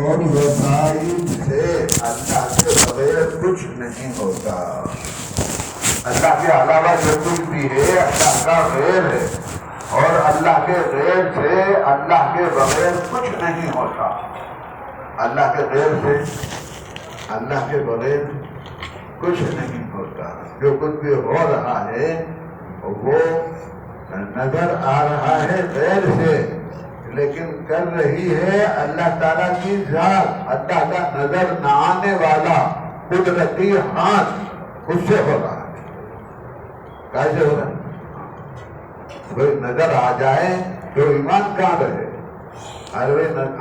اور وسائل سے اللہ کے بغیر کچھ نہیں ہوتا. اللہ کے علاوہ جو کچھ بھی ہے اللہ کا غیر ہے، اور اللہ کے غیر سے اللہ کے بغیر کچھ نہیں ہوتا. اللہ کے غیر سے اللہ کے بغیر کچھ نہیں ہوتا. جو کچھ بھی ہو رہا ہے وہ نظر آ رہا ہے غیر سے، لیکن کر رہی ہے اللہ تعالیٰ کی ذات. اللہ کا نظر نہ آنے والا قدرتی ہاتھ اس سے ہو رہا ہے. کیسے ہو رہا ہے؟ کوئی نظر آ جائے تو ایمان کہاں رہے؟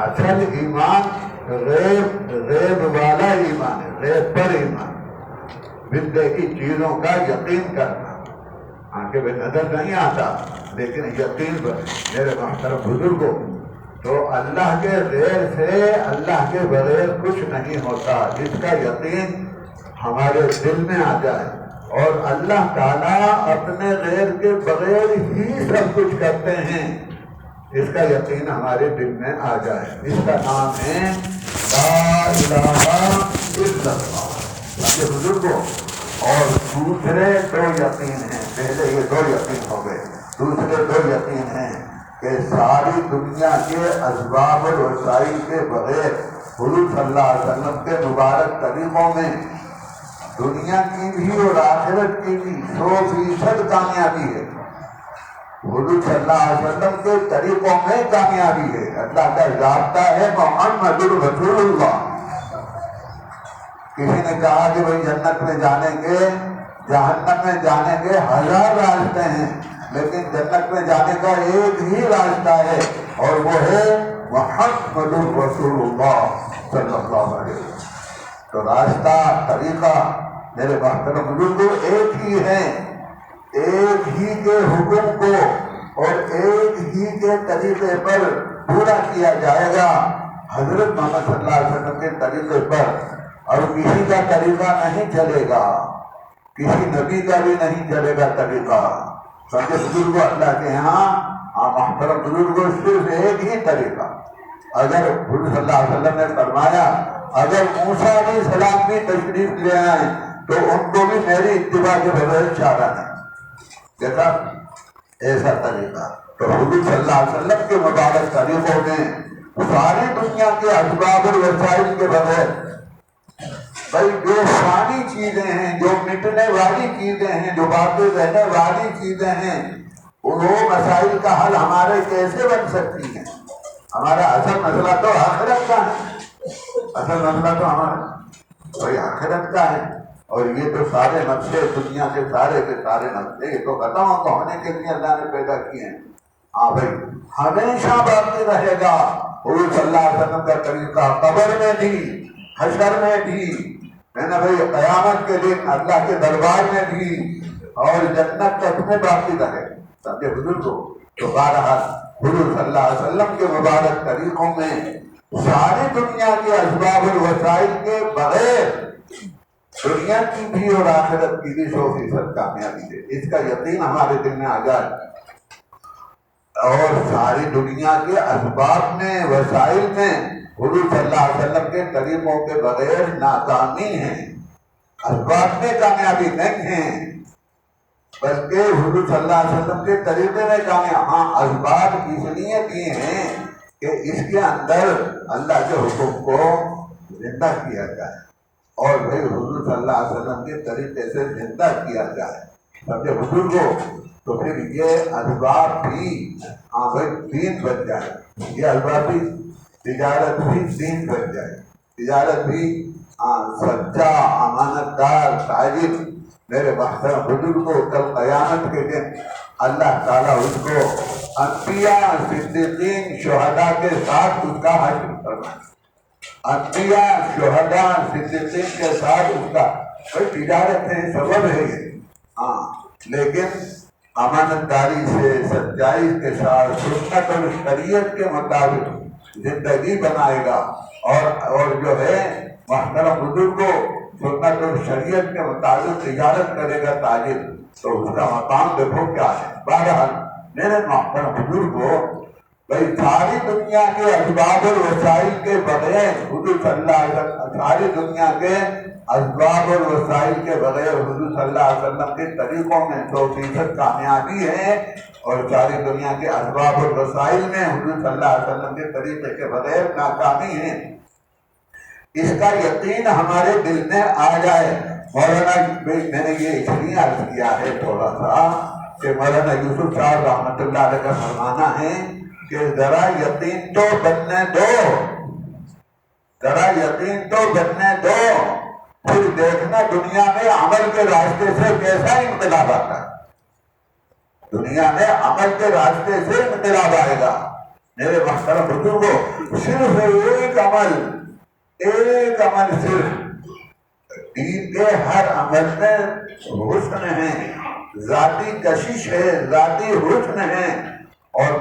اصل ایمان غیب والا ایمان ہے، غیب پر ایمان، بن دیکھی چیزوں کا یقین کرنا. آنکھیں پہ نظر نہیں آتا لیکن یقین پر. میرے محترم بزرگوں، تو اللہ کے غیر سے اللہ کے بغیر کچھ نہیں ہوتا. جس کا یقین ہمارے دل میں آ جائے اور اللہ تعالیٰ اپنے غیر کے بغیر ہی سب کچھ کرتے ہیں، اس کا یقین ہمارے دل میں آ جائے. اس کا نام ہے لا الہ الا اللہ. یہ بزرگوں، اور دوسرے دو یقین ہیں. پہلے یہ دو یقین ہو گئے. دوسرے دو یقین ہیں کہ ساری دنیا کے اسباب اور وسائل کے بغیر حضور صلی اللہ علیہ وسلم کے مبارک طریقوں میں دنیا کی بھی اور آخرت کی بھی 100% کامیابی ہے. حضور صلی اللہ علیہ وسلم کے طریقوں میں کامیابی ہے. اللہ کا ضابطہ ہے محمد رسول اللہ. کسی نے کہا کہ بھائی جنت میں جانے کے جہنم میں جانے کے 1000 راستے ہیں، لیکن جنت میں جانے کا ایک ہی راستہ ہے، اور وہ ہے محمد رسول اللہ صلی اللہ علیہ وسلم. تو راستہ طریقہ میرے محترم بزرگوں ایک ہی ہے. ایک ہی کے حکم کو اور ایک ہی کے طریقے پر پورا کیا جائے گا، حضرت محمد صلی اللہ علیہ وسلم کے طریقے پر. اور کسی کا طریقہ نہیں چلے گا، کسی نبی کا بھی نہیں چلے گا طریقہ. سمجھے بزرگوں، اللہ کے یہاں محترم بزرگوں صرف ایک ہی طریقہ. اگر حضور صلی اللہ علیہ وسلم نے فرمایا اگر موسیٰ علیہ السلام بھی تشریف لے آئیں تو ان کو بھی میری اتباع کے بغیر چارہ نہیں. دیکھا ایسا طریقہ. تو حضور صلی اللہ علیہ وسلم کے مبارک طریقوں میں ساری دنیا کے اسباب اور وسائل کے بغیر بھائی جو فانی چیزیں ہیں، جو مٹنے والی چیزیں ہیں، جو باقی رہنے والی چیزیں ہیں، انہوں مسائل کا حل ہمارے کیسے بن سکتی ہیں؟ ہمارا اصل مسئلہ تو آخرت کا ہے. اصل مسئلہ تو ہمارا بھائی آخرت کا ہے. اور یہ تو سارے نقشے دنیا کے سارے نقشے یہ تو ختم ہونے کے لیے اللہ نے پیدا کیے ہیں. ہاں بھائی ہمیشہ باقی رہے گا حضور صلی اللہ علیہ وسلم کا طریقہ، قبر میں بھی، حشر میں بھی، ہے نا بھائی، قیامت کے دن اللہ کے دربار میں بھی، اور جنت تک میں باقی رہے. سمجھے بزرگوں؟ تو بہرحال حضور صلی اللہ علیہ وسلم کے مبارک طریقوں میں ساری دنیا کے اسباب اور وسائل کے بغیر دنیا کی بھی اور آخرت کی بھی 100% کامیابی ہے. اس کا یقین ہمارے دل میں آ جائے. اور ساری دنیا کے اسباب میں، وسائل میں حضور صلی اللہ علیہ وسلم کے طریقوں کے بغیر ناکامی ہے. اسباب میں کامیابی نہیں ہے بلکہ حضور صلی اللہ علیہ وسلم کے طریقے میں کامیاب. ہاں اسباب اس لیے دیے ہیں کہ اس کے اندر اللہ کے حکم کو زندہ کیا جائے اور بھائی حضور صلی اللہ علیہ وسلم کے طریقے سے زندہ کیا جائے. سمجھے بزرگوں؟ تو پھر یہ اسباب بھی ہاں بھائی دین بن جائے. یہ اسباب بھی تجارت بھی دین بن جائے. تجارت بھی سچا امانت دار تاجر. میرے محترم بزرگوں، کل قیامت کے دن اللہ تعالیٰ اس کو انبیاء، صدیقین، شہداء کے ساتھ اس کا حشر فرمائے. انبیاء، شہداء، صدیقین کے ساتھ اس کا کوئی تجارت ہے، سبب ہے یہ. لیکن امانت داری سے، سچائی کے ساتھ سنت اور شریعت کے مطابق زندگی بنائے گا. اور جو ہے محترم بزرگوں سنت اور شریعت کے مطابق تجارت کرے گا تاجر، تو اس کا مقام دیکھو کیا ہے. بہرحال میرے محترم بزرگوں، بھائی ساری دنیا کے اسباب اور وسائل کے بغیر حضور صلی اللہ علیہ وسلم، ساری دنیا کے اسباب اور وسائل کے بغیر حضور صلی اللہ علیہ وسلم کے طریقوں میں 100% کامیابی ہے، اور ساری دنیا کے اسباب اور وسائل میں حضور صلی اللہ علیہ وسلم کے طریقے کے بغیر ناکامی ہے۔ اس کا یقین ہمارے دل میں آ جائے۔ مولانا میں نے یہ اس لیے عرض کیا ہے تھوڑا سا کہ مولانا یوسف صاحب رحمۃ اللہ علیہ کا فرمانا ہے کہ ذرا یقین تو بننے دو، ذرا یقین تو بننے دو، پھر دیکھنا دنیا میں عمل کے راستے سے کیسا انقلاب آتا ہے۔ دنیا میں عمل کے راستے سے انقلاب آئے گا۔ میرے محترم بزرگوں، صرف ایک عمل صرف دین کے ہر عمل میں حسن ہے، ذاتی کشش ہے، ذاتی حسن ہے، اور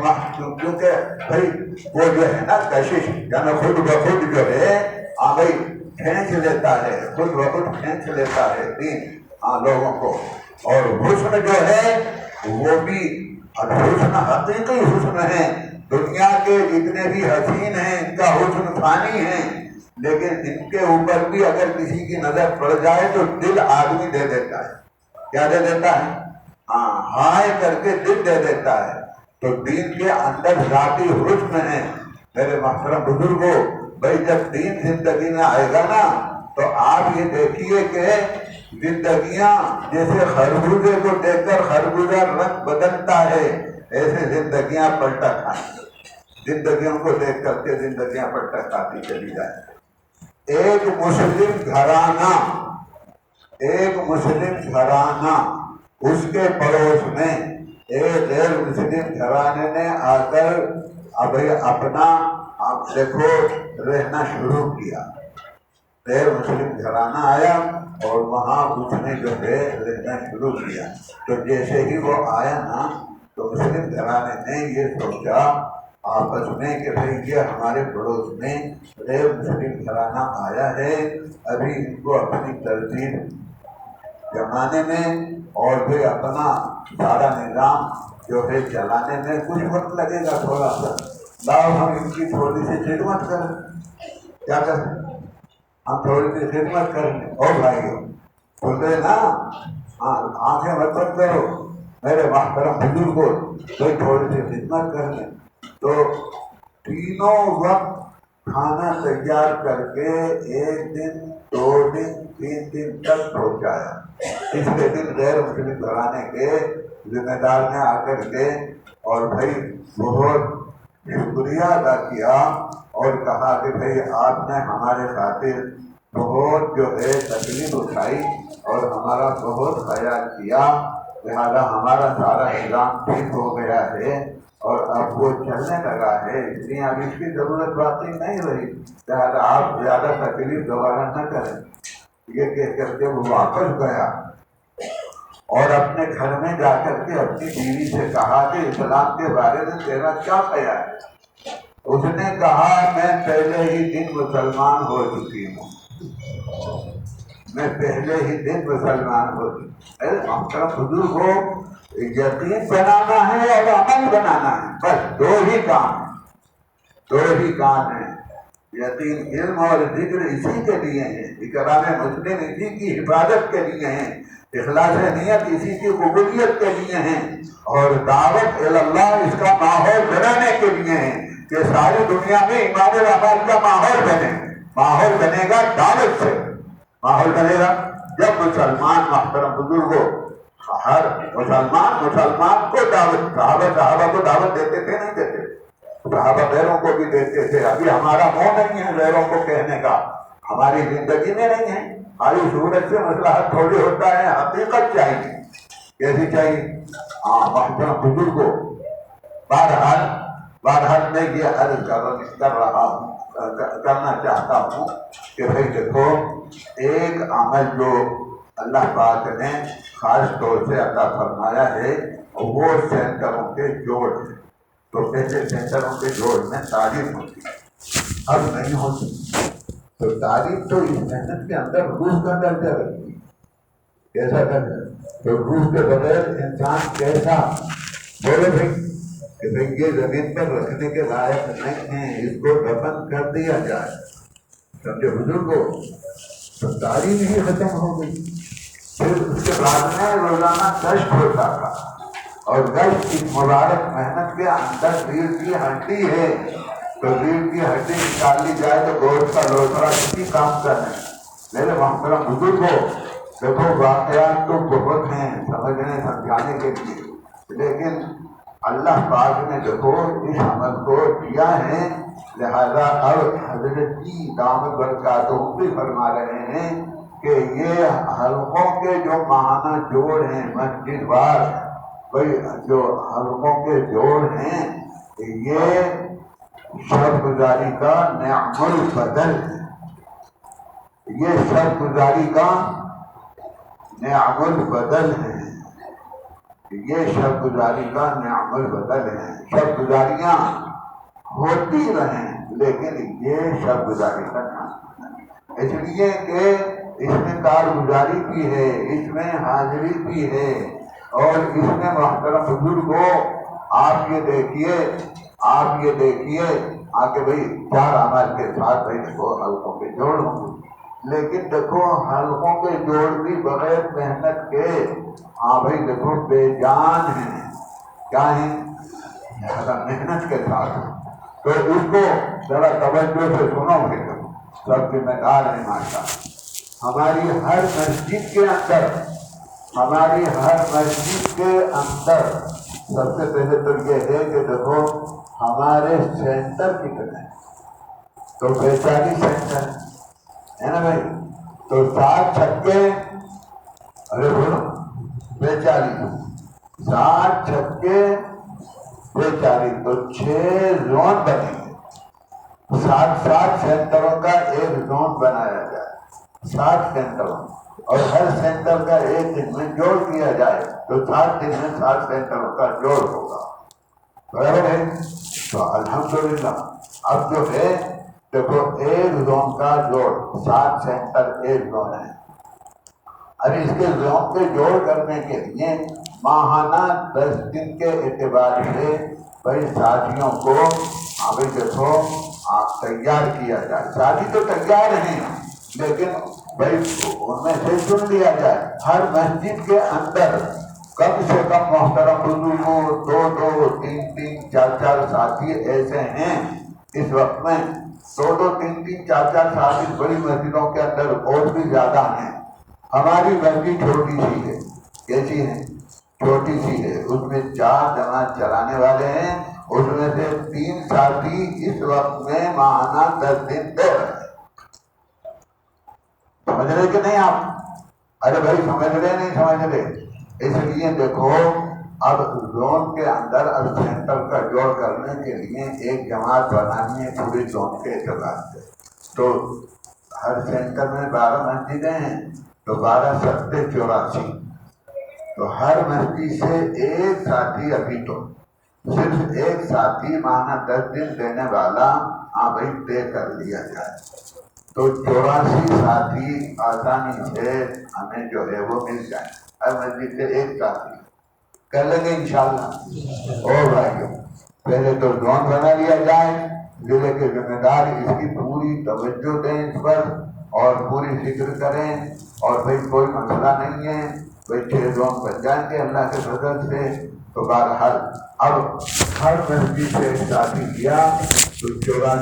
کیونکہ بھائی وہ جو ہے نا کشش یعنی خود بخود جو ہے بھائی کھینچ لیتا ہے، خود بخود کھینچ لیتا ہے دین لوگوں کو، اور حسن جو ہے وہ بھی حسن حقیقی حسن ہے۔ دنیا کے جتنے بھی حسین ہیں ان کا حسن فانی ہے، لیکن ان کے اوپر بھی اگر کسی کی نظر پڑ جائے تو دل آدمی دے دیتا ہے۔ کیا دے دیتا ہے؟ ہائے کر کے دل دے دیتا ہے۔ تو دین کے اندر ذاتی حسن ہے۔ میرے محترم بزرگوں، بھائی جب دین زندگی میں آئے گا نا تو آپ یہ دیکھیے کہ زندگیاں جیسے خربوزے کو دیکھ کر خربوزہ رنگ بدلتا ہے، ایسے زندگیاں پلٹا کھائیں گے۔ زندگیوں کو دیکھ کر کے زندگیاں پلٹا کھاتی چلی جائیں۔ ایک مسلم گھرانہ اس کے پڑوس میں ایک غیر مسلم گھرانے نے آ کر اپنا آپ دیکھو رہنا شروع کیا۔ غیر مسلم گھرانہ آیا اور وہاں اس نے جو ہے رہنا شروع کیا۔ تو جیسے ہی وہ آیا نا تو مسلم گھرانے نے یہ سوچا آپس میں کہ بھئی یہ ہمارے پڑوس میں غیر مسلم گھرانہ آیا ہے، ابھی ان کو اپنی ترتیب جمانے میں اور پھر اپنا سارا نظام جو ہے چلانے میں کچھ وقت لگے گا تھوڑا سا، لاؤ ہم ان کی تھوڑی سی خدمت کریں۔ کیا کریں؟ ہم تھوڑی سی خدمت کریں۔ اور بھائیو بولتے نا آنکھیں مت بند کرو، میرے محترم بزرگوں کوئی تھوڑی سی خدمت کر لیں۔ تو تینوں وقت کھانا تیار کر کے 1 دن 2 دن 3 دن تک پہنچایا۔ پچھلے دن غیر مسلم گھرانے کے ذمہ دار نے آ کر کے اور بھائی بہت شکریہ ادا کیا اور کہا کہ بھائی آپ نے ہمارے خاطر بہت جو ہے تکلیف اٹھائی اور ہمارا بہت خیال کیا، لہذا ہمارا سارا نظام ٹھیک ہو گیا ہے اور اب وہ چلنے لگا ہے، اس لیے اب اس کی ضرورت باقی نہیں رہی، لہذا آپ زیادہ تکلیف دوبارہ نہ کریں۔ یہ کہہ کر کے وہ واپس گیا اور اپنے گھر میں جا کر کے اپنی بیوی سے کہا کہ اسلام کے بارے میں تیرا کیا خیال ہے؟ اس نے کہا میں پہلے ہی دن مسلمان ہو چکی ہوں، میں پہلے ہی دن مسلمان ہو چکی ہوں۔ محترم بزرگ ہو، یقین بنانا ہے اور عمل بنانا ہے، بس 2 ہی کام ہیں۔ یقین علم اور ذکر اسی کے لیے ہیں، اکرام مسلم اسی کی حفاظت کے لیے ہیں، اخلاص نیت اسی کی قبولیت کے لیے ہیں، اور دعوت اللہ اس کا ماحول بنانے کے لیے ہیں کہ ساری دنیا میں ایمان و عمل کا ماحول بنے۔ ماحول بنے گا دعوت سے، ماحول بنے گا جب مسلمان محترم بزرگوں ہر مسلمان کو دعوت، صحابہ کو دعوت دیتے تھے نہیں دیتے؟ صحابہ غیروں کو بھی دیتے تھے۔ ابھی ہمارا منہ نہیں ہے غیروں کو کہنے کا، ہماری زندگی میں نہیں ہے، خالی صورت سے مسئلہ حل تھوڑی ہوتا ہے، حقیقت چاہیے۔ کیسی چاہیے؟ محترم بزرگوں، بہرحال میں یہ عرض کرنا چاہتا ہوں کہ بھائی دیکھو ایک عمل جو اللہ پاک نے خاص طور سے عطا فرمایا ہے وہ سینٹروں کے جوڑ ہے۔ تو پہلے سینٹروں کے جوڑ میں تعلیم ہوتی ہے، اب نہیں ہوتی۔ تو تعلیم تو اس محنت کے اندر روح کا درجہ رکھتی ہے۔ کیسا درجہ؟ تو روح کے بغیر انسان کیسا؟ بولے بھائی کہ بھئی یہ زمین پر رکھنے کے لائق نہیں ہے، اس کو دفن کر دیا جائے. سمجھے بزرگوں، تو تعلیم ہی ختم ہو گئی. پھر اس کے بعد میں روزانہ گشت ہوتا تھا، اور گشت کی مبارک محنت کے اندر ریڑھ کی ہڈی ہے، تو ریڑھ کی ہڈی نکالی جائے تو گوشت کا لوتھڑا کسی کام کا نہیں. میرے محترم بزرگوں، دیکھو واقعات تو بہت ہیں سمجھنے سمجھانے کے لیے، لیکن اللہ پاک نے دیکھو اس عمل کو کیا ہے، لہذا اب حضرت کی دامت برکاتہم بھی فرما رہے ہیں کہ یہ حلقوں کے جو ماہانہ جوڑ ہیں مسجد وار، بھائی جو حلقوں کے جوڑ ہیں یہ شب گزاری کا نعم البدل ہے. یہ شب گزاری کا نعم البدل ہے. یہ شب گزاری کا نعم البدل ہے. شب گزاریاں ہوتی رہیں لیکن یہ شب گزاری کا نعم، اس لیے کہ اس میں کارگزاری بھی ہے، اس میں حاضری بھی ہے، اور اس میں محترم بزرگوں آپ یہ دیکھیے آگے بھائی 4 عمل کے ساتھ بھائی دیکھو حلقوں کے جوڑ ہوں گے، لیکن دیکھو حلقوں کے جوڑ بھی بغیر محنت کے بھائی دیکھو بے جان ہیں. کیا ہیں؟ محنت کے ساتھ. تو اس کو ذرا توجہ سے سنو گے، سب ذمہ دار ہیں ماشاء. ہماری ہر مسجد کے اندر سب سے پہلے تو یہ ہے کہ دیکھو ہمارے سینٹر کتنے ہیں، تو 42 سینٹر ہے نا بھائی. تو 7 چھکے، ارے بولو 42، 7 چھکے 42، تو 6 زون بنے گے. 7 سینٹروں کا ایک زون بنایا جائے، 7 سینٹروں، اور ہر سینٹر کا ایک دن میں جوڑ کیا جائے تو 7 دن میں 7 سینٹروں کا جوڑ ہوگا. برابر ہے. تو الحمدللہ اب جو ہے دیکھو ایک زون کا جوڑ، 7 سینٹر ایک زون ہے. اب اس کے زون کے جوڑ کرنے کے لیے ماہانہ 10 دن کے اعتبار سے بھائی ساتھیوں کو ابھی دیکھو تیار کیا جائے. ساتھی تو تیار ہیں لیکن بھائی ان میں سے چن لیا جائے. ہر مسجد کے اندر کم سے کم محترم بزرگوں 2 3 4 ساتھی ایسے ہیں اس وقت میں. 2 3 4 ساتھی بڑی مسجدوں کے اندر اور بھی زیادہ ہیں. ہماری مسجد چھوٹی سی ہے. کیسی ہے؟ چھوٹی سی ہے. اس میں 4 جماعت چلانے والے ہیں، اس میں سے 3 ساتھی اس وقت میں ماہانہ 10 دن دے رہے ہیں. سمجھ رہے کہ نہیں آپ؟ ارے بھائی سمجھ رہے نہیں سمجھ رہے؟ اس لیے دیکھو اب زون کے اندر اب سینٹر کا جوڑ کرنے کے لیے ایک جماعت بنانی ہے پورے زون کے اعتبار سے. تو ہر سینٹر میں 12 مسجدیں ہیں، تو 12 ستے 84، تو ہر مسجد سے ایک ساتھی، ابھی تو صرف ایک ساتھی ماہانہ 10 دن دینے والا بھائی طے کر لیا جائے تو 84 ساتھی آسانی سے ہمیں جو ہے وہ مل جائے. ہر مسجد سے ایک ساتھی کر لیں گے انشاءاللہ. اور بھائیو پہلے تو زون بنا لیا جائے، ضلع کے ذمہ دار اس کی پوری توجہ دیں اس پر اور پوری فکر کریں. اور بھائی کوئی مسئلہ نہیں ہے، بھائی 6 زون بن جائیں گے اللہ کے فضل سے. تو بہرحال اب ہر مسجد سے ایک ساتھی کیا تو 84